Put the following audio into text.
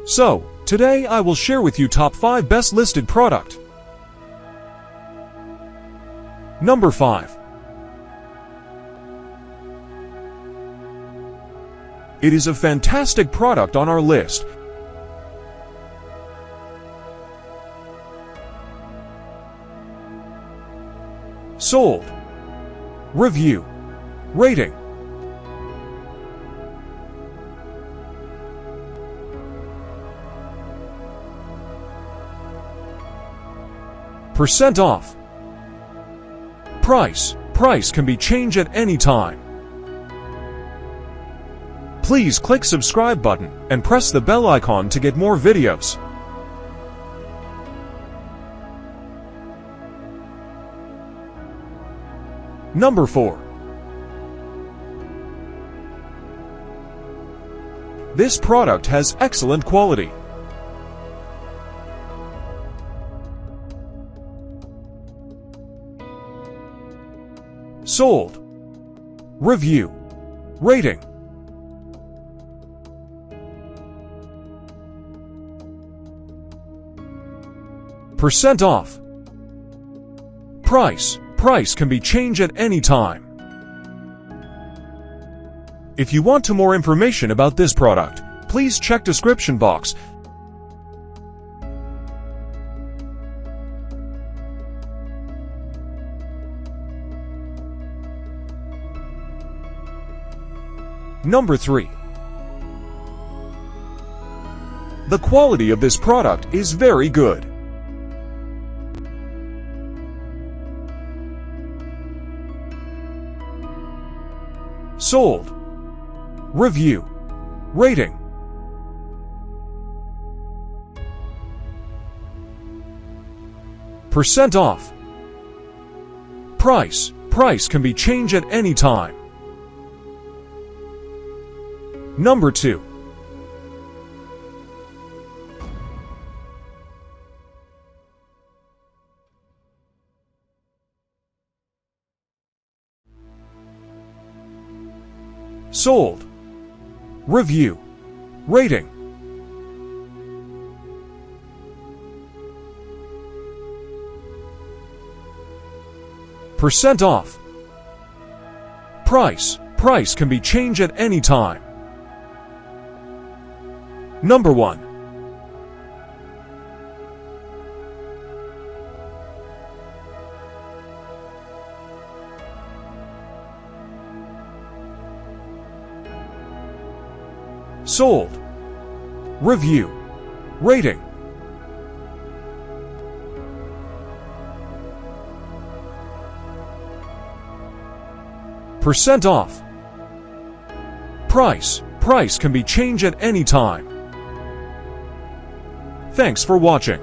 So, today I will share with you top 5 best listed product. Number 5. It is a fantastic product on our list. Sold. Review. Rating. Percent off. Price can be changed at any time. Please click subscribe button and press the bell icon to get more videos. Number 4. This product has excellent quality. Sold. Review. Rating. Percent off. Price can be changed at any time. If you want more information about this product, please check description box. Number 3. The quality of this product is very good. Sold. Review. Rating. Percent off. Price can be changed at any time. Number 2. Sold. Review. Rating. Percent off. Price can be changed at any time. Number 1. Sold. Review. Rating. Percent off. Price can be changed at any time. Thanks for watching.